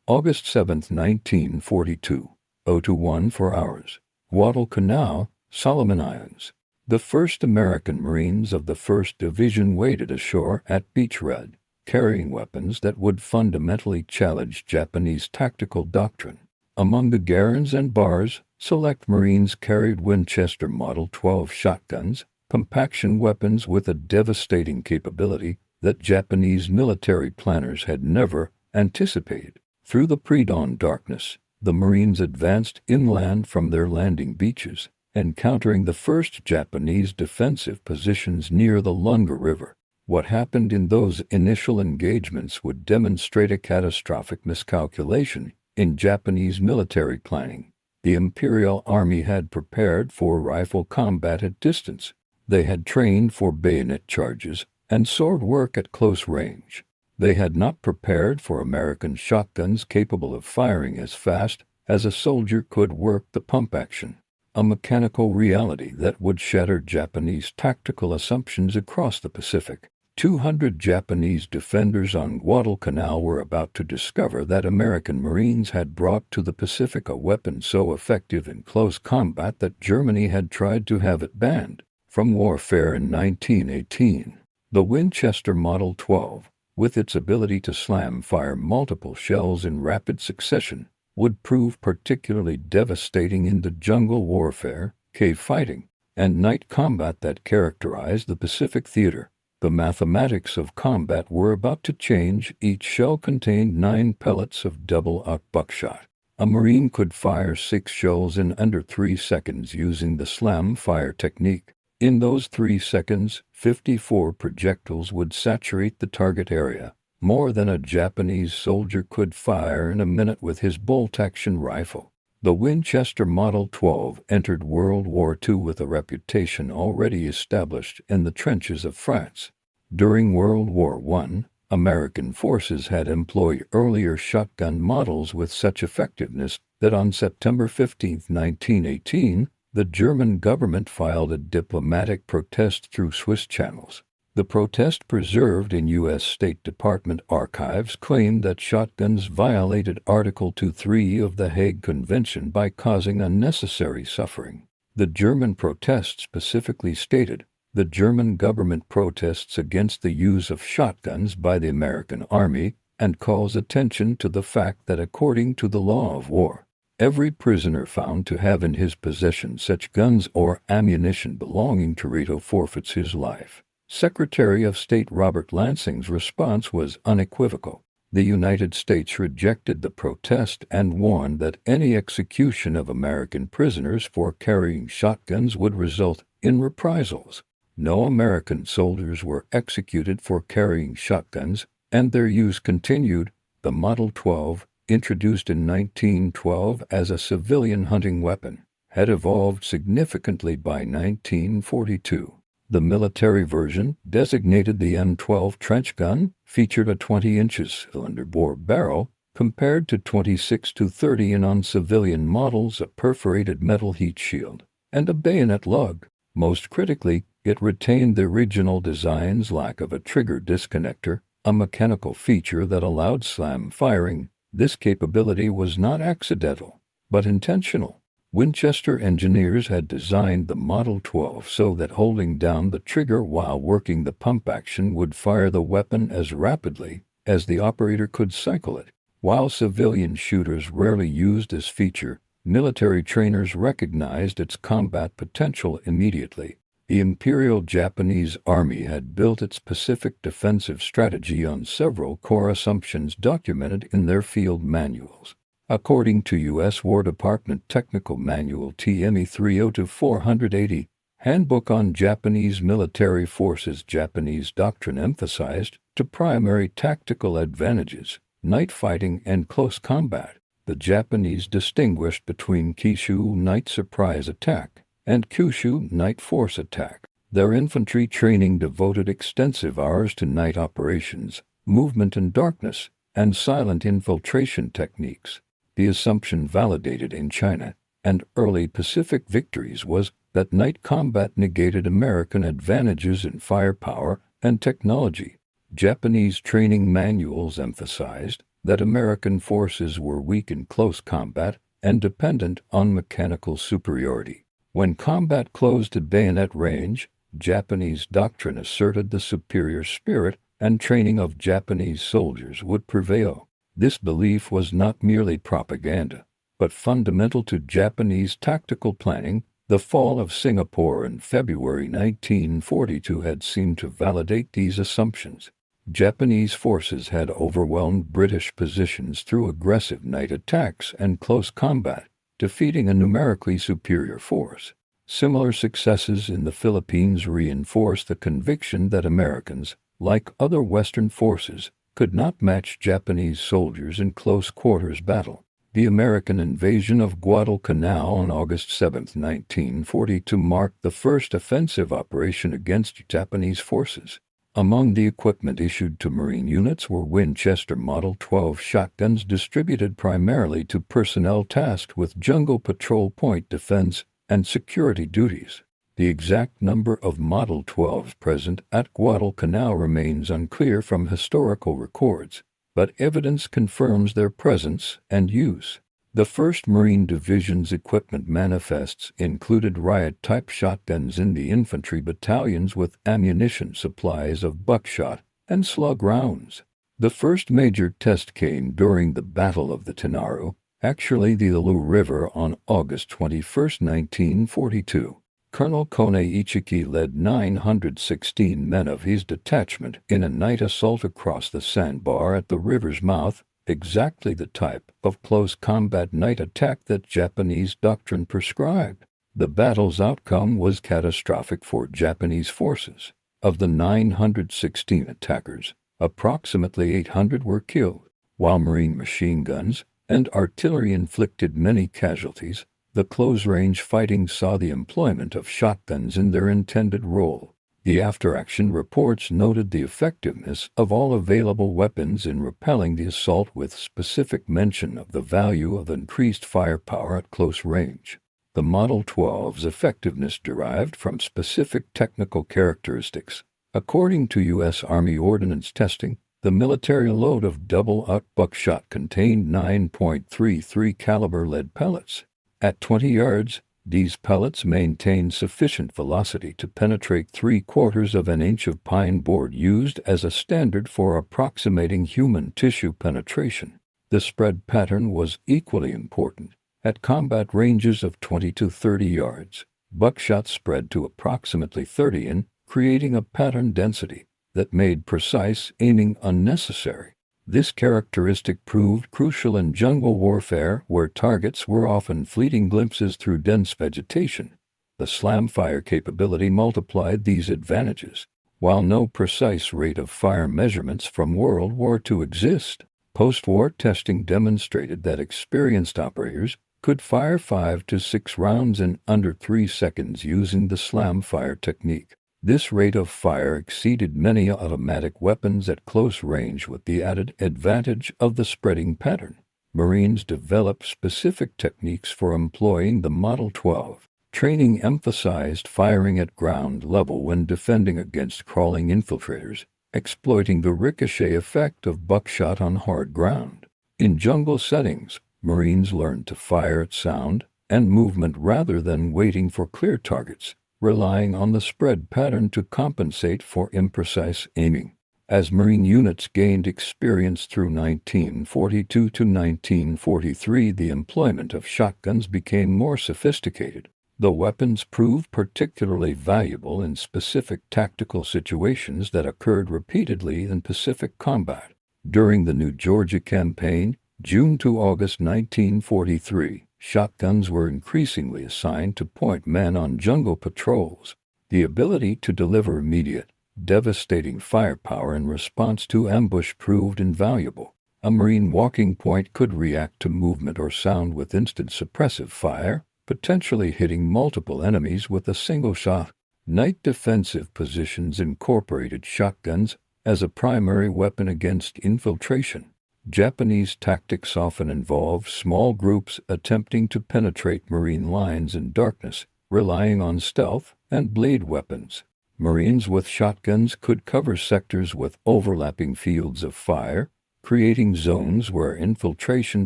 August 7, 1942, 021 4 hours. Guadalcanal, Solomon Islands. The first American Marines of the 1st Division waited ashore at Beach Red, carrying weapons that would fundamentally challenge Japanese tactical doctrine. Among the garrons and bars, select Marines carried Winchester Model 12 shotguns, compaction weapons with a devastating capability that Japanese military planners had never anticipated. Through the pre-dawn darkness, the Marines advanced inland from their landing beaches, encountering the first Japanese defensive positions near the Lunga River. What happened in those initial engagements would demonstrate a catastrophic miscalculation in Japanese military planning. The Imperial Army had prepared for rifle combat at distance. They had trained for bayonet charges and sword work at close range. They had not prepared for American shotguns capable of firing as fast as a soldier could work the pump action, a mechanical reality that would shatter Japanese tactical assumptions across the Pacific. 200 Japanese defenders on Guadalcanal were about to discover that American Marines had brought to the Pacific a weapon so effective in close combat that Germany had tried to have it banned from warfare in 1918. The Winchester Model 12, with its ability to slam-fire multiple shells in rapid succession, would prove particularly devastating in the jungle warfare, cave fighting, and night combat that characterized the Pacific theater. The mathematics of combat were about to change. Each shell contained 9 pellets of double-aught buckshot. A Marine could fire 6 shells in under 3 seconds using the slam-fire technique. In those 3 seconds, 54 projectiles would saturate the target area, more than a Japanese soldier could fire in a minute with his bolt-action rifle. The Winchester Model 12 entered World War II with a reputation already established in the trenches of France. During World War I, American forces had employed earlier shotgun models with such effectiveness that on September 15, 1918, the German government filed a diplomatic protest through Swiss channels. The protest, preserved in U.S. State Department archives, claimed that shotguns violated Article 2.3 of the Hague Convention by causing unnecessary suffering. The German protest specifically stated, "The German government protests against the use of shotguns by the American Army and calls attention to the fact that according to the law of war, every prisoner found to have in his possession such guns or ammunition belonging to Rito forfeits his life." Secretary of State Robert Lansing's response was unequivocal. The United States rejected the protest and warned that any execution of American prisoners for carrying shotguns would result in reprisals. No American soldiers were executed for carrying shotguns, and their use continued. The Model 12, introduced in 1912 as a civilian hunting weapon, had evolved significantly by 1942. The military version, designated the M12 trench gun, featured a 20-inch cylinder-bore barrel, compared to 26 to 30 in on civilian models, a perforated metal heat shield, and a bayonet lug. Most critically, it retained the original design's lack of a trigger disconnector, a mechanical feature that allowed slam firing. This capability was not accidental, but intentional. Winchester engineers had designed the Model 12 so that holding down the trigger while working the pump action would fire the weapon as rapidly as the operator could cycle it. While civilian shooters rarely used this feature, military trainers recognized its combat potential immediately. The Imperial Japanese Army had built its Pacific defensive strategy on several core assumptions documented in their field manuals. According to U.S. War Department Technical Manual TME 302-480, Handbook on Japanese Military Forces, Japanese doctrine emphasized two primary tactical advantages: night fighting and close combat. The Japanese distinguished between Kishu night surprise attack and Kyushu night force attack. Their infantry training devoted extensive hours to night operations, movement in darkness, and silent infiltration techniques. The assumption, validated in China and early Pacific victories, was that night combat negated American advantages in firepower and technology. Japanese training manuals emphasized that American forces were weak in close combat and dependent on mechanical superiority. When combat closed at bayonet range, Japanese doctrine asserted the superior spirit and training of Japanese soldiers would prevail. This belief was not merely propaganda, but fundamental to Japanese tactical planning. The fall of Singapore in February 1942 had seemed to validate these assumptions. Japanese forces had overwhelmed British positions through aggressive night attacks and close combat, defeating a numerically superior force. Similar successes in the Philippines reinforced the conviction that Americans, like other Western forces, could not match Japanese soldiers in close quarters battle. The American invasion of Guadalcanal on August 7, 1942 marked the first offensive operation against Japanese forces. Among the equipment issued to Marine units were Winchester Model 12 shotguns distributed primarily to personnel tasked with jungle patrol, point defense, and security duties. The exact number of Model 12s present at Guadalcanal remains unclear from historical records, but evidence confirms their presence and use. The 1st Marine Division's equipment manifests included riot-type shotguns in the infantry battalions with ammunition supplies of buckshot and slug rounds. The first major test came during the Battle of the Tinaru, actually the Ilu River, on August 21, 1942. Colonel Kone Ichiki led 916 men of his detachment in a night assault across the sandbar at the river's mouth, exactly the type of close combat night attack that Japanese doctrine prescribed. The battle's outcome was catastrophic for Japanese forces. Of the 916 attackers, approximately 800 were killed, while Marine machine guns and artillery inflicted many casualties. The close-range fighting saw the employment of shotguns in their intended role. The after-action reports noted the effectiveness of all available weapons in repelling the assault, with specific mention of the value of increased firepower at close range. The Model 12's effectiveness derived from specific technical characteristics. According to U.S. Army Ordnance testing, the military load of double-aught buckshot contained 9.33 caliber lead pellets. At 20 yards, these pellets maintained sufficient velocity to penetrate 3/4 of an inch of pine board, used as a standard for approximating human tissue penetration. The spread pattern was equally important. At combat ranges of 20 to 30 yards, buckshot spread to approximately 30 in, creating a pattern density that made precise aiming unnecessary. This characteristic proved crucial in jungle warfare, where targets were often fleeting glimpses through dense vegetation. The slam fire capability multiplied these advantages. While no precise rate of fire measurements from World War II exist, post-war testing demonstrated that experienced operators could fire 5 to 6 rounds in under 3 seconds using the slam fire technique. This rate of fire exceeded many automatic weapons at close range, with the added advantage of the spreading pattern. Marines developed specific techniques for employing the Model 12. Training emphasized firing at ground level when defending against crawling infiltrators, exploiting the ricochet effect of buckshot on hard ground. In jungle settings, Marines learned to fire at sound and movement rather than waiting for clear targets, relying on the spread pattern to compensate for imprecise aiming. As Marine units gained experience through 1942 to 1943, the employment of shotguns became more sophisticated. The weapons proved particularly valuable in specific tactical situations that occurred repeatedly in Pacific combat. During the New Georgia Campaign, June to August 1943, shotguns were increasingly assigned to point men on jungle patrols. The ability to deliver immediate, devastating firepower in response to ambush proved invaluable. A Marine walking point could react to movement or sound with instant suppressive fire, potentially hitting multiple enemies with a single shot. Night defensive positions incorporated shotguns as a primary weapon against infiltration. Japanese tactics often involved small groups attempting to penetrate Marine lines in darkness, relying on stealth and blade weapons. Marines with shotguns could cover sectors with overlapping fields of fire, creating zones where infiltration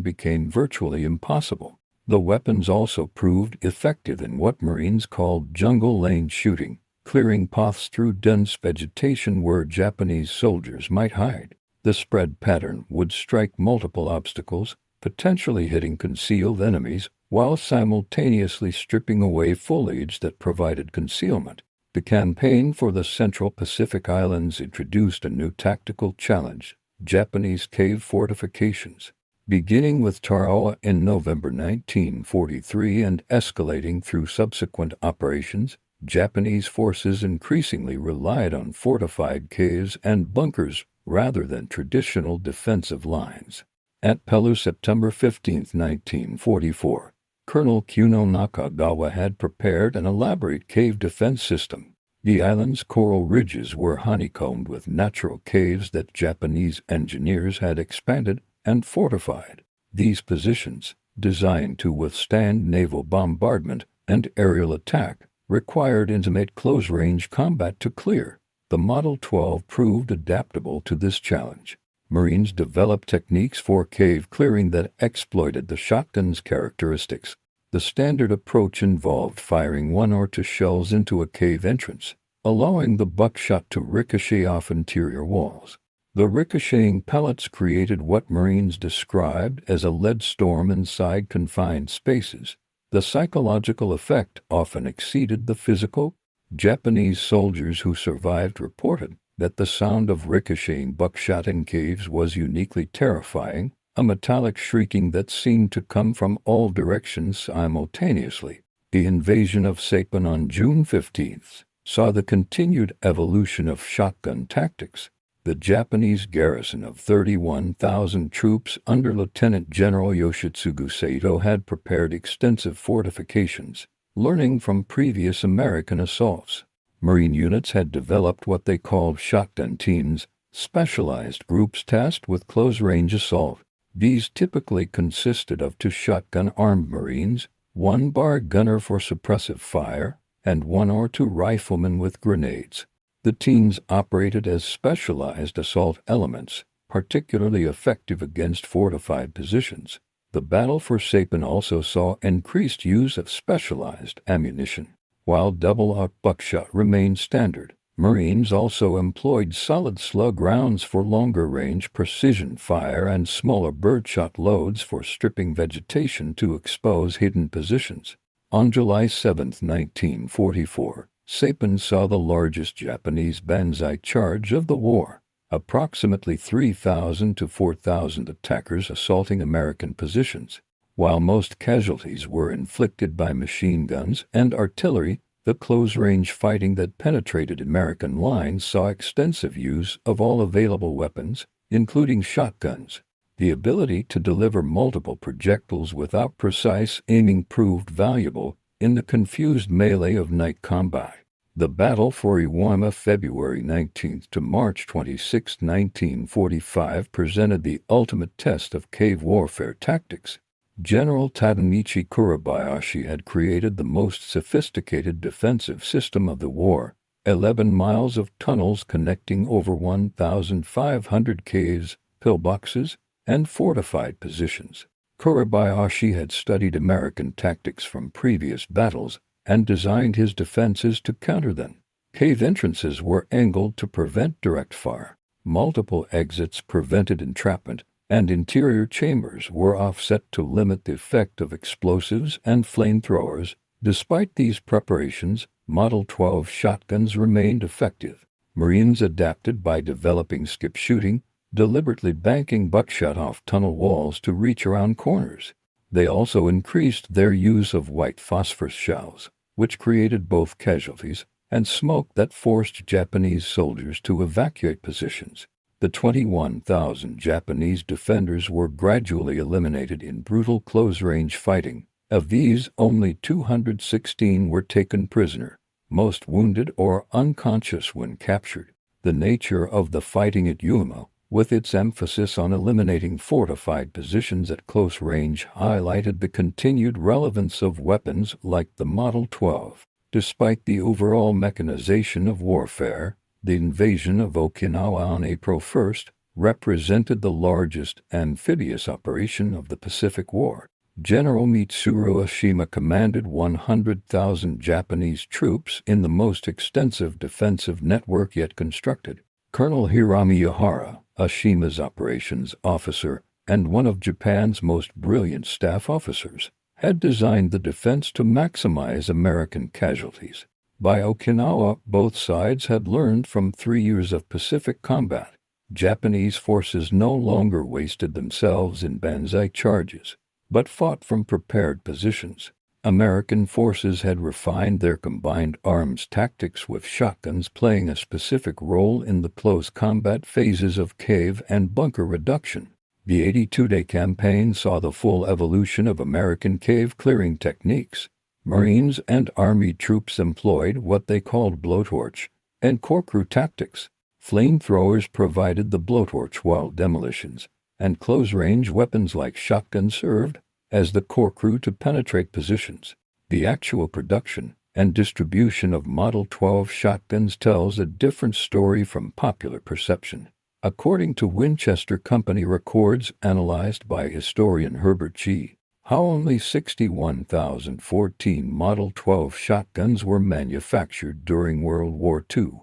became virtually impossible. The weapons also proved effective in what Marines called jungle lane shooting, clearing paths through dense vegetation where Japanese soldiers might hide. The spread pattern would strike multiple obstacles, potentially hitting concealed enemies, while simultaneously stripping away foliage that provided concealment. The campaign for the Central Pacific Islands introduced a new tactical challenge: Japanese cave fortifications. Beginning with Tarawa in November 1943 and escalating through subsequent operations, Japanese forces increasingly relied on fortified caves and bunkers rather than traditional defensive lines. At Peleliu, September 15, 1944, Colonel Kuno Nakagawa had prepared an elaborate cave defense system. The island's coral ridges were honeycombed with natural caves that Japanese engineers had expanded and fortified. These positions, designed to withstand naval bombardment and aerial attack, required intimate close-range combat to clear. The Model 12 proved adaptable to this challenge. Marines developed techniques for cave clearing that exploited the shotgun's characteristics. The standard approach involved firing 1 or 2 shells into a cave entrance, allowing the buckshot to ricochet off interior walls. The ricocheting pellets created what Marines described as a lead storm inside confined spaces. The psychological effect often exceeded the physical. Japanese soldiers who survived reported that the sound of ricocheting buckshot in caves was uniquely terrifying, a metallic shrieking that seemed to come from all directions simultaneously. The invasion of Saipan on June 15th saw the continued evolution of shotgun tactics. The Japanese garrison of 31,000 troops under Lieutenant General Yoshitsugu Saito had prepared extensive fortifications, learning from previous American assaults. Marine units had developed what they called shotgun teams, specialized groups tasked with close-range assault. These typically consisted of 2 shotgun-armed Marines, 1 bar gunner for suppressive fire, and 1 or 2 riflemen with grenades. The teams operated as specialized assault elements, particularly effective against fortified positions. The battle for Saipan also saw increased use of specialized ammunition. While double-aught buckshot remained standard, Marines also employed solid slug rounds for longer-range precision fire and smaller birdshot loads for stripping vegetation to expose hidden positions. On July 7, 1944, Saipan saw the largest Japanese banzai charge of the war, approximately 3,000 to 4,000 attackers assaulting American positions. While most casualties were inflicted by machine guns and artillery, the close-range fighting that penetrated American lines saw extensive use of all available weapons, including shotguns. The ability to deliver multiple projectiles without precise aiming proved valuable in the confused melee of night combat. The battle for Iwo Jima, February 19 to March 26, 1945, presented the ultimate test of cave warfare tactics. General Tadamichi Kurabayashi had created the most sophisticated defensive system of the war: 11 miles of tunnels connecting over 1,500 caves, pillboxes, and fortified positions. Kurabayashi had studied American tactics from previous battles and designed his defenses to counter them. Cave entrances were angled to prevent direct fire. Multiple exits prevented entrapment, and interior chambers were offset to limit the effect of explosives and flamethrowers. Despite these preparations, Model 12 shotguns remained effective. Marines adapted by developing skip shooting, deliberately banking buckshot off tunnel walls to reach around corners. They also increased their use of white phosphorus shells, which created both casualties and smoke that forced Japanese soldiers to evacuate positions. The 21,000 Japanese defenders were gradually eliminated in brutal close-range fighting. Of these, only 216 were taken prisoner, most wounded or unconscious when captured. The nature of the fighting at Iwo Jima, with its emphasis on eliminating fortified positions at close range, highlighted the continued relevance of weapons like the Model 12. Despite the overall mechanization of warfare, the invasion of Okinawa on April 1, represented the largest amphibious operation of the Pacific War. General Mitsuru Oshima commanded 100,000 Japanese troops in the most extensive defensive network yet constructed. Colonel Hirami Yahara, Oshima's operations officer and one of Japan's most brilliant staff officers, had designed the defense to maximize American casualties. By Okinawa, both sides had learned from 3 years of Pacific combat. Japanese forces no longer wasted themselves in banzai charges, but fought from prepared positions. American forces had refined their combined arms tactics, with shotguns playing a specific role in the close combat phases of cave and bunker reduction. The 82-day campaign saw the full evolution of American cave-clearing techniques. Marines and Army troops employed what they called blowtorch and corkscrew tactics. Flamethrowers provided the blowtorch, while demolitions and close-range weapons like shotguns served as the corkscrew to penetrate positions. The actual production and distribution of Model 12 shotguns tells a different story from popular perception. According to Winchester Company records analyzed by historian Herbert G. Howe, only 61,014 Model 12 shotguns were manufactured during World War II.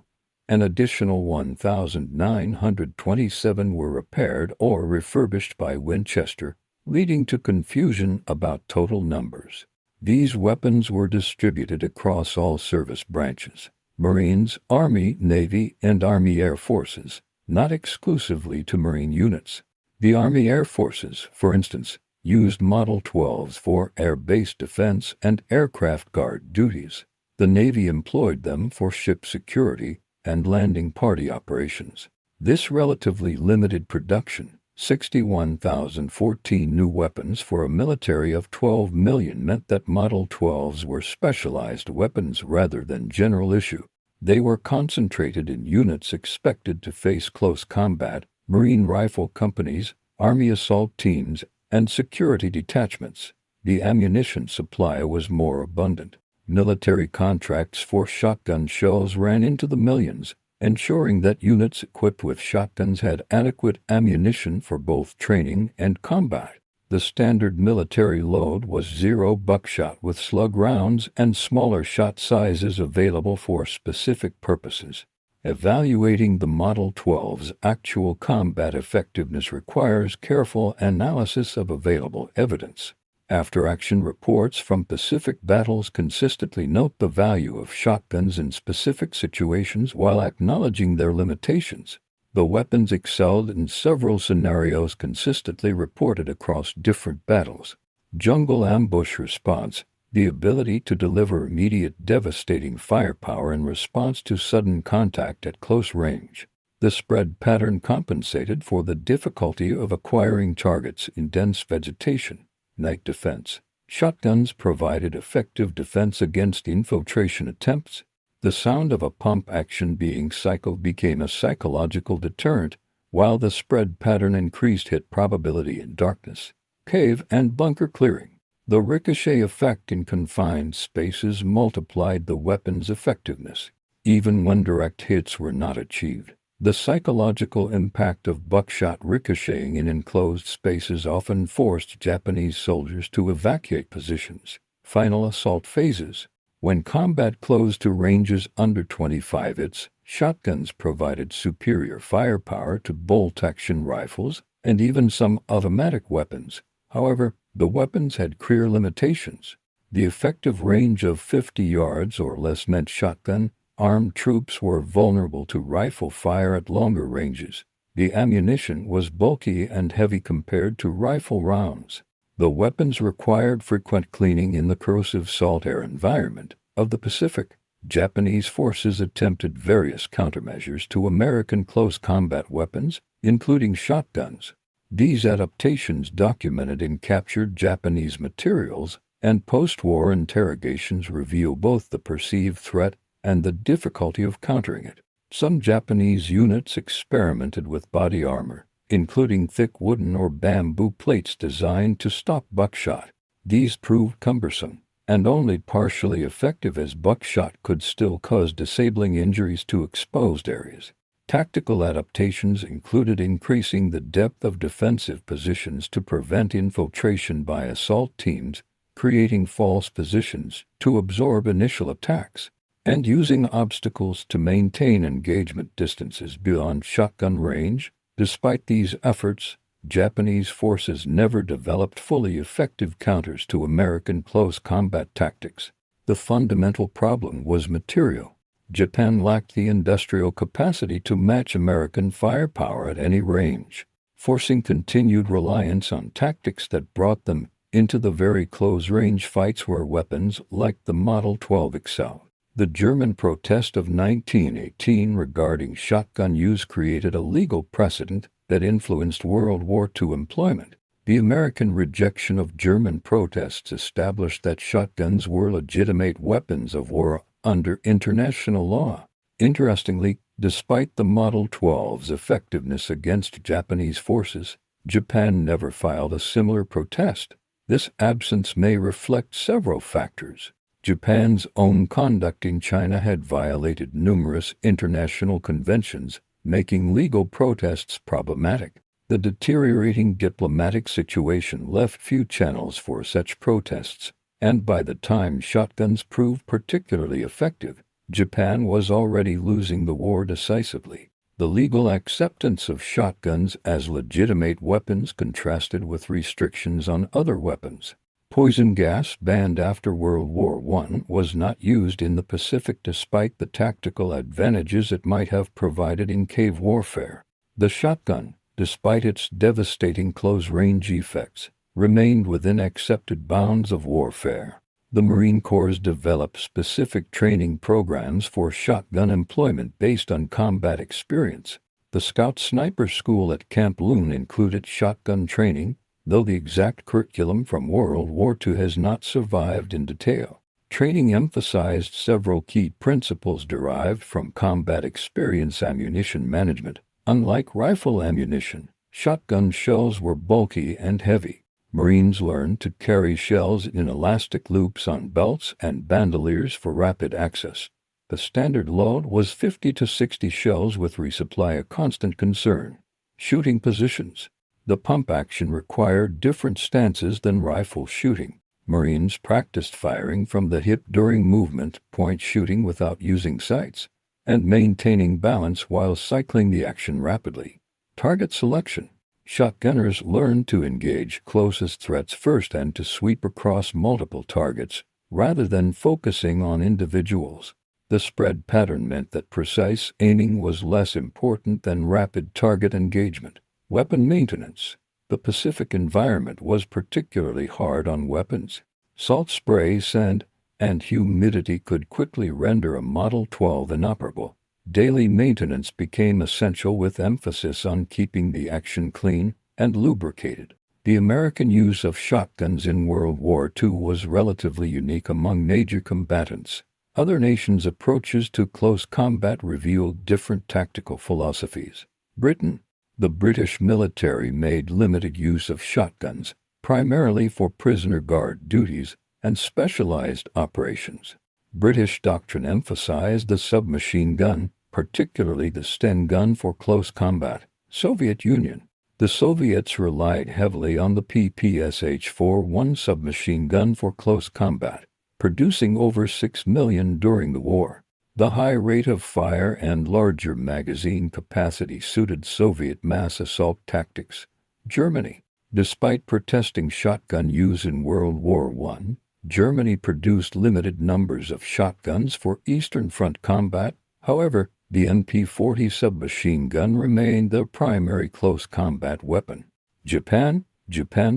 An additional 1,927 were repaired or refurbished by Winchester, leading to confusion about total numbers. These weapons were distributed across all service branches: Marines, Army, Navy, and Army Air Forces, not exclusively to Marine units. The Army Air Forces, for instance, used Model 12s for air-based defense and aircraft guard duties. The Navy employed them for ship security and landing party operations. This relatively limited production, 61,014 new weapons for a military of 12 million, meant that Model 12s were specialized weapons rather than general issue. They were concentrated in units expected to face close combat: Marine rifle companies, Army assault teams, and security detachments. The ammunition supply was more abundant. Military contracts for shotgun shells ran into the millions, ensuring that units equipped with shotguns had adequate ammunition for both training and combat. The standard military load was 0 buckshot with slug rounds and smaller shot sizes available for specific purposes. Evaluating the Model 12's actual combat effectiveness requires careful analysis of available evidence. After-action reports from Pacific battles consistently note the value of shotguns in specific situations while acknowledging their limitations. The weapons excelled in several scenarios consistently reported across different battles. Jungle ambush response: the ability to deliver immediate devastating firepower in response to sudden contact at close range. The spread pattern compensated for the difficulty of acquiring targets in dense vegetation. Night defense: shotguns provided effective defense against infiltration attempts. The sound of a pump action being cycled became a psychological deterrent, while the spread pattern increased hit probability in darkness. Cave and bunker clearing: the ricochet effect in confined spaces multiplied the weapon's effectiveness. Even when direct hits were not achieved, the psychological impact of buckshot ricocheting in enclosed spaces often forced Japanese soldiers to evacuate positions. Final assault phases: when combat closed to ranges under 25 hits, shotguns provided superior firepower to bolt-action rifles and even some automatic weapons. However, the weapons had clear limitations. The effective range of 50 yards or less meant shotgun-armed troops were vulnerable to rifle fire at longer ranges. The ammunition was bulky and heavy compared to rifle rounds. The weapons required frequent cleaning in the corrosive salt air environment of the Pacific. Japanese forces attempted various countermeasures to American close combat weapons, including shotguns. These adaptations, documented in captured Japanese materials and post-war interrogations, reveal both the perceived threat and the difficulty of countering it. Some Japanese units experimented with body armor, including thick wooden or bamboo plates designed to stop buckshot. These proved cumbersome and only partially effective, as buckshot could still cause disabling injuries to exposed areas. Tactical adaptations included increasing the depth of defensive positions to prevent infiltration by assault teams, creating false positions to absorb initial attacks, and using obstacles to maintain engagement distances beyond shotgun range. Despite these efforts, Japanese forces never developed fully effective counters to American close combat tactics. The fundamental problem was material. Japan lacked the industrial capacity to match American firepower at any range, forcing continued reliance on tactics that brought them into the very close-range fights where weapons like the Model 12 excelled. The German protest of 1918 regarding shotgun use created a legal precedent that influenced World War II employment. The American rejection of German protests established that shotguns were legitimate weapons of war under international law. Interestingly, despite the Model 12's effectiveness against Japanese forces, Japan never filed a similar protest. This absence may reflect several factors. Japan's own conduct in China had violated numerous international conventions, making legal protests problematic. The deteriorating diplomatic situation left few channels for such protests, and by the time shotguns proved particularly effective, Japan was already losing the war decisively. The legal acceptance of shotguns as legitimate weapons contrasted with restrictions on other weapons. Poison gas, banned after World War I, was not used in the Pacific despite the tactical advantages it might have provided in cave warfare. The shotgun, despite its devastating close-range effects, remained within accepted bounds of warfare. The Marine Corps developed specific training programs for shotgun employment based on combat experience. The Scout Sniper School at Camp Loon included shotgun training, though the exact curriculum from World War II has not survived in detail. Training emphasized several key principles derived from combat experience. Ammunition management. Unlike rifle ammunition, shotgun shells were bulky and heavy. Marines learned to carry shells in elastic loops on belts and bandoliers for rapid access. The standard load was 50 to 60 shells, with resupply a constant concern. Shooting positions. The pump action required different stances than rifle shooting. Marines practiced firing from the hip during movement, point shooting without using sights, and maintaining balance while cycling the action rapidly. Target selection. Shotgunners learned to engage closest threats first and to sweep across multiple targets, rather than focusing on individuals. The spread pattern meant that precise aiming was less important than rapid target engagement. Weapon maintenance. The Pacific environment was particularly hard on weapons. Salt spray, sand, and humidity could quickly render a Model 12 inoperable. Daily maintenance became essential, with emphasis on keeping the action clean and lubricated. The American use of shotguns in World War II was relatively unique among major combatants. Other nations' approaches to close combat revealed different tactical philosophies. Britain. The British military made limited use of shotguns, primarily for prisoner guard duties and specialized operations. British doctrine emphasized the submachine gun, particularly the Sten gun, for close combat. Soviet Union. The Soviets relied heavily on the PPSH-41 submachine gun for close combat, producing over 6 million during the war. The high rate of fire and larger magazine capacity suited Soviet mass assault tactics. Germany. Despite protesting shotgun use in World War I, Germany produced limited numbers of shotguns for Eastern Front combat. However, the MP-40 submachine gun remained the primary close combat weapon. Japan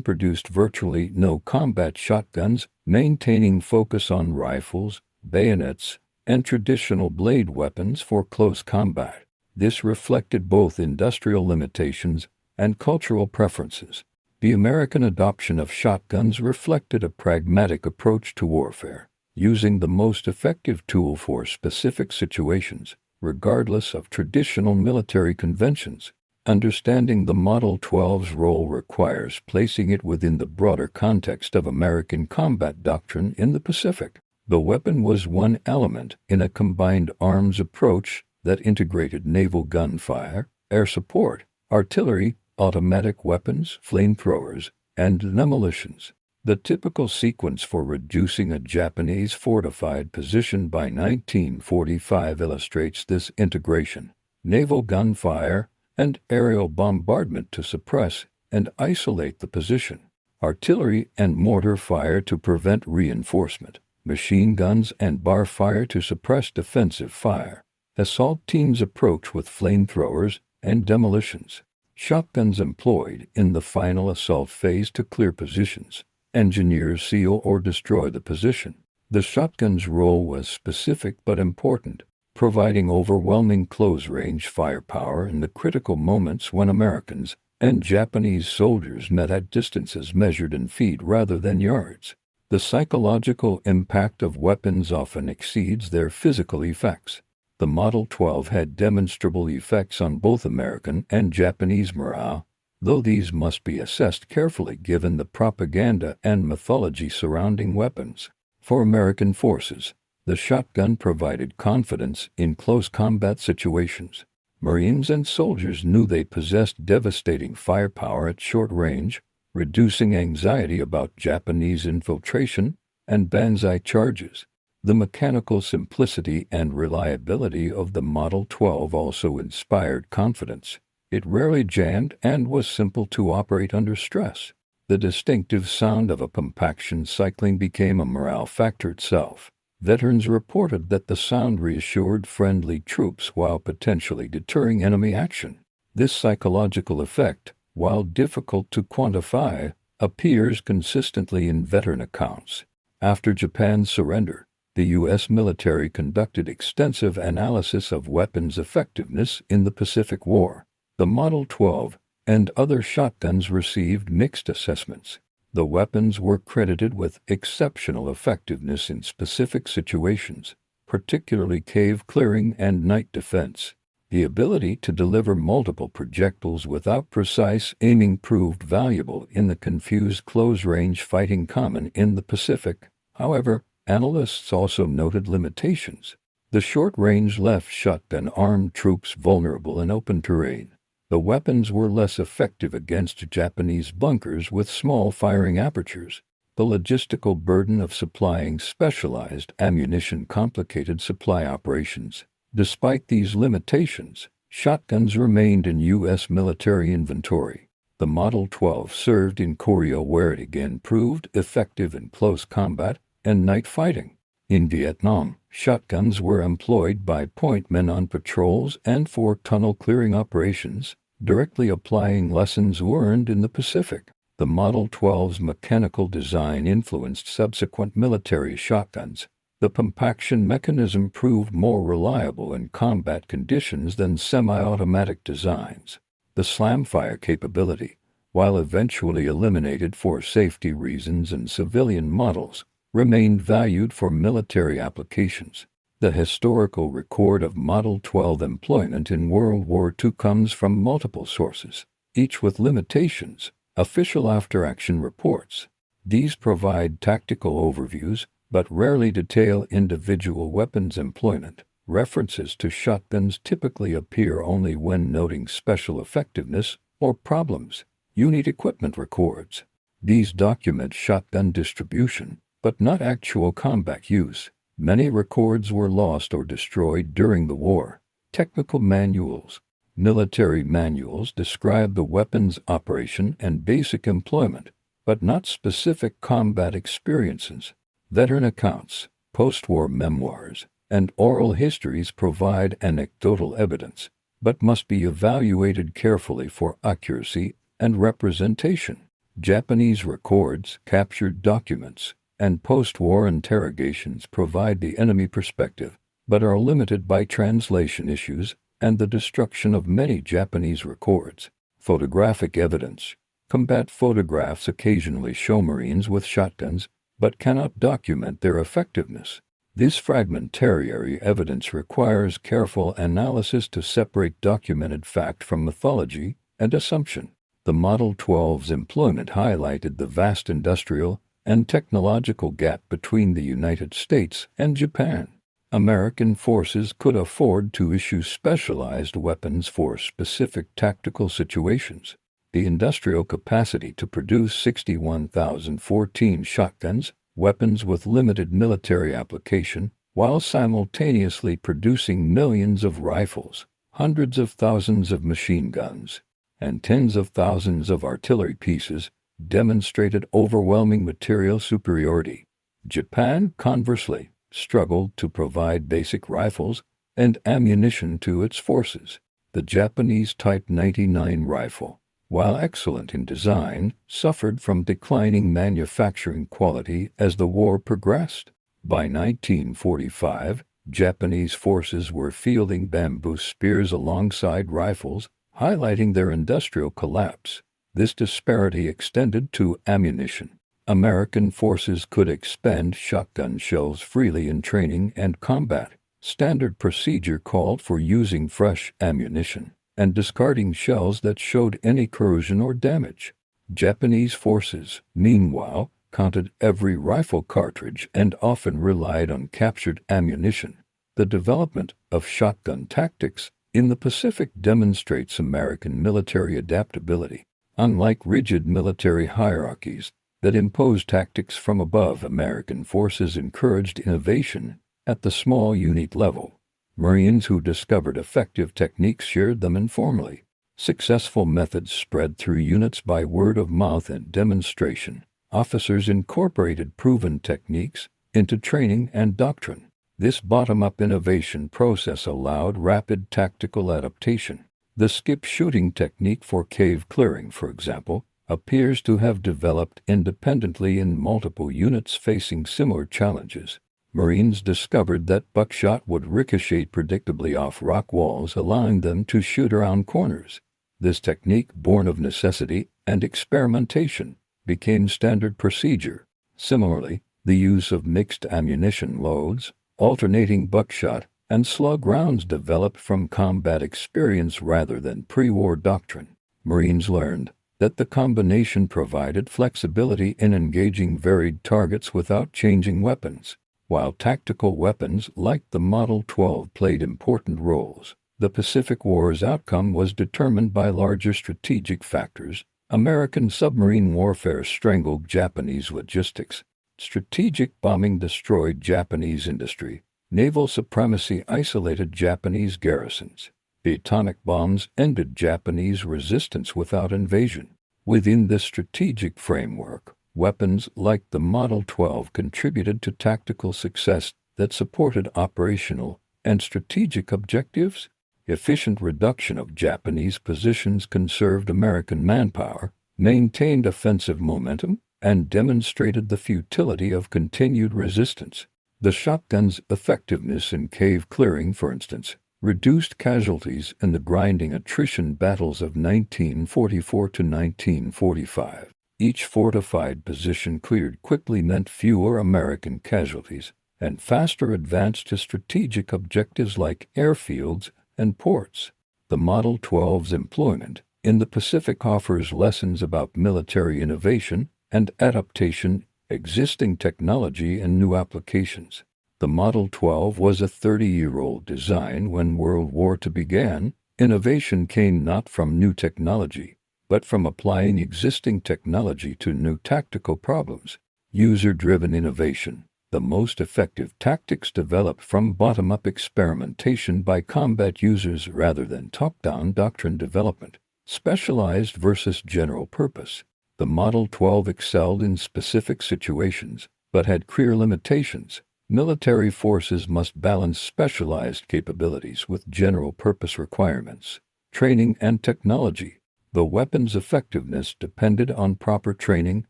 produced virtually no combat shotguns, maintaining focus on rifles, bayonets, and traditional blade weapons for close combat. This reflected both industrial limitations and cultural preferences. The American adoption of shotguns reflected a pragmatic approach to warfare, using the most effective tool for specific situations, regardless of traditional military conventions. Understanding the Model 12's role requires placing it within the broader context of American combat doctrine in the Pacific. The weapon was one element in a combined arms approach that integrated naval gunfire, air support, artillery, automatic weapons, flamethrowers, and demolitions. The typical sequence for reducing a Japanese fortified position by 1945 illustrates this integration: naval gunfire and aerial bombardment to suppress and isolate the position, artillery and mortar fire to prevent reinforcement, machine guns and bar fire to suppress defensive fire, assault teams approach with flamethrowers and demolitions, shotguns employed in the final assault phase to clear positions, engineers seal or destroy the position. The shotgun's role was specific but important, providing overwhelming close-range firepower in the critical moments when Americans and Japanese soldiers met at distances measured in feet rather than yards. The psychological impact of weapons often exceeds their physical effects. The Model 12 had demonstrable effects on both American and Japanese morale, though these must be assessed carefully given the propaganda and mythology surrounding weapons. For American forces, the shotgun provided confidence in close combat situations. Marines and soldiers knew they possessed devastating firepower at short range, reducing anxiety about Japanese infiltration and banzai charges. The mechanical simplicity and reliability of the Model 12 also inspired confidence. It rarely jammed and was simple to operate under stress. The distinctive sound of a pump-action cycling became a morale factor itself. Veterans reported that the sound reassured friendly troops while potentially deterring enemy action. This psychological effect, while difficult to quantify, appears consistently in veteran accounts. After Japan's surrender, the U.S. military conducted extensive analysis of weapons effectiveness in the Pacific War. The Model 12 and other shotguns received mixed assessments. The weapons were credited with exceptional effectiveness in specific situations, particularly cave clearing and night defense. The ability to deliver multiple projectiles without precise aiming proved valuable in the confused close-range fighting common in the Pacific. However, analysts also noted limitations. The short-range left shotgun armed troops vulnerable in open terrain. The weapons were less effective against Japanese bunkers with small firing apertures. The logistical burden of supplying specialized ammunition complicated supply operations. Despite these limitations, shotguns remained in U.S. military inventory. The Model 12 served in Korea, where it again proved effective in close combat and night fighting. In Vietnam, shotguns were employed by point men on patrols and for tunnel clearing operations, directly applying lessons learned in the Pacific. The Model 12's mechanical design influenced subsequent military shotguns. The pump-action mechanism proved more reliable in combat conditions than semi-automatic designs. The slam-fire capability, while eventually eliminated for safety reasons in civilian models, remained valued for military applications. The historical record of Model 12 employment in World War II comes from multiple sources, each with limitations. Official after-action reports. These provide tactical overviews, but rarely detail individual weapons employment. References to shotguns typically appear only when noting special effectiveness or problems. Unit equipment records. These document shotgun distribution, but not actual combat use. Many records were lost or destroyed during the war. Technical manuals. Military manuals describe the weapon's operation and basic employment, but not specific combat experiences. Veteran accounts, post-war memoirs, and oral histories provide anecdotal evidence, but must be evaluated carefully for accuracy and representation. Japanese records, captured documents, and post-war interrogations provide the enemy perspective, but are limited by translation issues and the destruction of many Japanese records. Photographic evidence. Combat photographs occasionally show Marines with shotguns, but cannot document their effectiveness. This fragmentary evidence requires careful analysis to separate documented fact from mythology and assumption. The Model 12's employment highlighted the vast industrial and technological gap between the United States and Japan. American forces could afford to issue specialized weapons for specific tactical situations. The industrial capacity to produce 61,014 shotguns, weapons with limited military application, while simultaneously producing millions of rifles, hundreds of thousands of machine guns, and tens of thousands of artillery pieces, demonstrated overwhelming material superiority. Japan, conversely, struggled to provide basic rifles and ammunition to its forces. The Japanese Type 99 rifle, while excellent in design, suffered from declining manufacturing quality as the war progressed. By 1945, Japanese forces were fielding bamboo spears alongside rifles, highlighting their industrial collapse. This disparity extended to ammunition. American forces could expend shotgun shells freely in training and combat. Standard procedure called for using fresh ammunition and discarding shells that showed any corrosion or damage. Japanese forces, meanwhile, counted every rifle cartridge and often relied on captured ammunition. The development of shotgun tactics in the Pacific demonstrates American military adaptability. Unlike rigid military hierarchies that imposed tactics from above, American forces encouraged innovation at the small unit level. Marines who discovered effective techniques shared them informally. Successful methods spread through units by word of mouth and demonstration. Officers incorporated proven techniques into training and doctrine. This bottom-up innovation process allowed rapid tactical adaptation. The skip shooting technique for cave clearing, for example, appears to have developed independently in multiple units facing similar challenges. Marines discovered that buckshot would ricochet predictably off rock walls, allowing them to shoot around corners. This technique, born of necessity and experimentation, became standard procedure. Similarly, the use of mixed ammunition loads, alternating buckshot and slug rounds, developed from combat experience rather than pre-war doctrine. Marines learned that the combination provided flexibility in engaging varied targets without changing weapons. While tactical weapons like the Model 12 played important roles, the Pacific War's outcome was determined by larger strategic factors. American submarine warfare strangled Japanese logistics. Strategic bombing destroyed Japanese industry. Naval supremacy isolated Japanese garrisons. The atomic bombs ended Japanese resistance without invasion. Within this strategic framework, weapons like the Model 12 contributed to tactical success that supported operational and strategic objectives. Efficient reduction of Japanese positions conserved American manpower, maintained offensive momentum, and demonstrated the futility of continued resistance. The shotgun's effectiveness in cave clearing, for instance, reduced casualties in the grinding attrition battles of 1944 to 1945. Each fortified position cleared quickly meant fewer American casualties and faster advance to strategic objectives like airfields and ports. The Model 12's employment in the Pacific offers lessons about military innovation and adaptation, existing technology and new applications. The Model 12 was a 30-year-old design when World War II began. Innovation came not from new technology, but from applying existing technology to new tactical problems. User-driven innovation. The most effective tactics developed from bottom-up experimentation by combat users rather than top-down doctrine development. Specialized versus general purpose. The Model 12 excelled in specific situations, but had clear limitations. Military forces must balance specialized capabilities with general-purpose requirements. Training and technology. The weapon's effectiveness depended on proper training.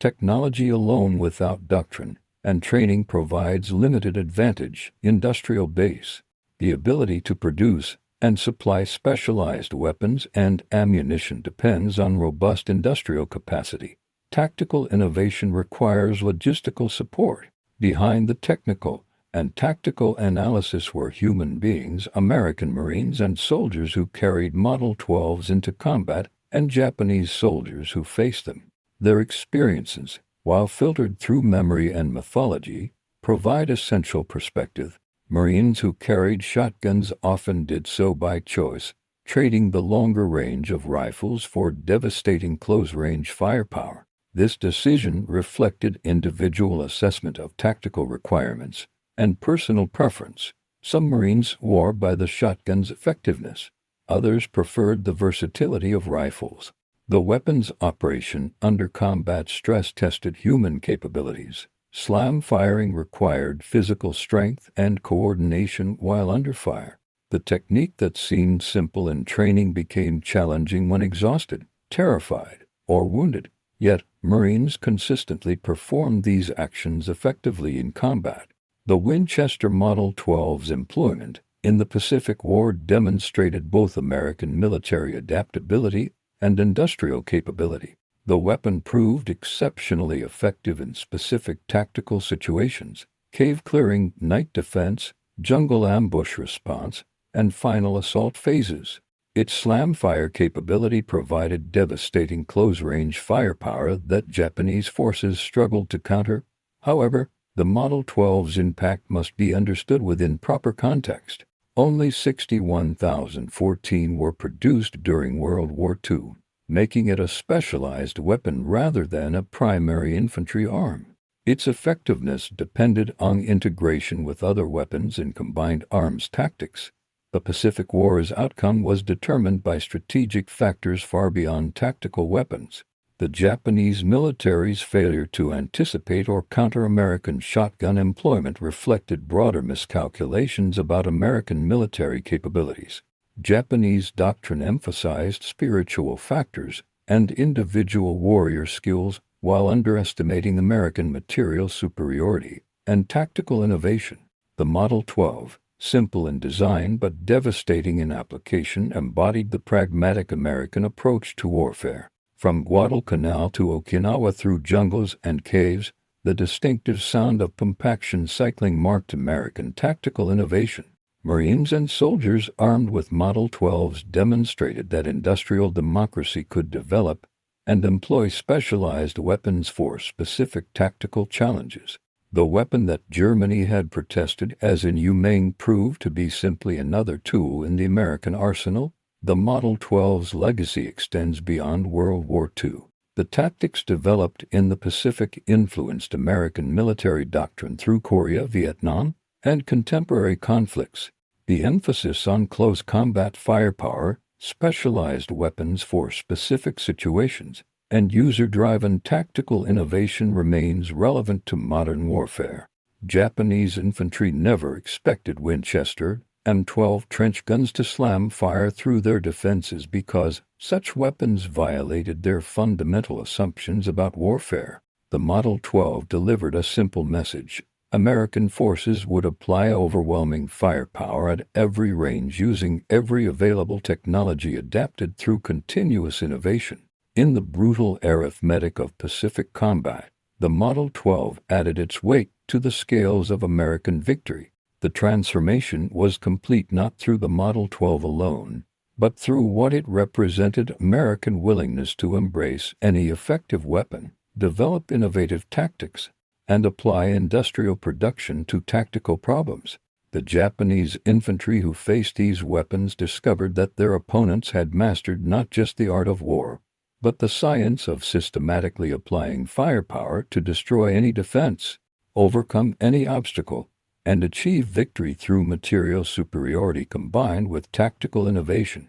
Technology alone without doctrine and training provides limited advantage. Industrial base. The ability to produce and supply specialized weapons and ammunition depends on robust industrial capacity. Tactical innovation requires logistical support. Behind the technical and tactical analysis were human beings, American Marines and soldiers who carried Model 12s into combat, and Japanese soldiers who faced them. Their experiences, while filtered through memory and mythology, provide essential perspective. Marines who carried shotguns often did so by choice, trading the longer range of rifles for devastating close-range firepower. This decision reflected individual assessment of tactical requirements and personal preference. Some Marines swore by the shotgun's effectiveness. Others preferred the versatility of rifles. The weapon's operation under combat stress tested human capabilities. Slam firing required physical strength and coordination while under fire. The technique that seemed simple in training became challenging when exhausted, terrified, or wounded. Yet, Marines consistently performed these actions effectively in combat. The Winchester Model 12's employment in the Pacific War demonstrated both American military adaptability and industrial capability. The weapon proved exceptionally effective in specific tactical situations: cave clearing, night defense, jungle ambush response, and final assault phases. Its slam fire capability provided devastating close-range firepower that Japanese forces struggled to counter. However, the Model 12's impact must be understood within proper context. Only 61,014 were produced during World War II, making it a specialized weapon rather than a primary infantry arm. Its effectiveness depended on integration with other weapons in combined arms tactics. The Pacific War's outcome was determined by strategic factors far beyond tactical weapons. The Japanese military's failure to anticipate or counter American shotgun employment reflected broader miscalculations about American military capabilities. Japanese doctrine emphasized spiritual factors and individual warrior skills while underestimating American material superiority and tactical innovation. The Model 12, simple in design but devastating in application, embodied the pragmatic American approach to warfare. From Guadalcanal to Okinawa through jungles and caves, the distinctive sound of compaction cycling marked American tactical innovation. Marines and soldiers armed with Model 12s demonstrated that industrial democracy could develop and employ specialized weapons for specific tactical challenges. The weapon that Germany had protested as inhumane proved to be simply another tool in the American arsenal. The Model 12's legacy extends beyond World War II. The tactics developed in the Pacific influenced American military doctrine through Korea, Vietnam, and contemporary conflicts. The emphasis on close combat firepower, specialized weapons for specific situations, and user-driven tactical innovation remains relevant to modern warfare. Japanese infantry never expected Winchester M12 trench guns to slam fire through their defenses because such weapons violated their fundamental assumptions about warfare. The Model 12 delivered a simple message: American forces would apply overwhelming firepower at every range using every available technology adapted through continuous innovation. In the brutal arithmetic of Pacific combat, the Model 12 added its weight to the scales of American victory. The transformation was complete not through the Model 12 alone, but through what it represented: American willingness to embrace any effective weapon, develop innovative tactics, and apply industrial production to tactical problems. The Japanese infantry who faced these weapons discovered that their opponents had mastered not just the art of war, but the science of systematically applying firepower to destroy any defense, overcome any obstacle, and achieve victory through material superiority combined with tactical innovation.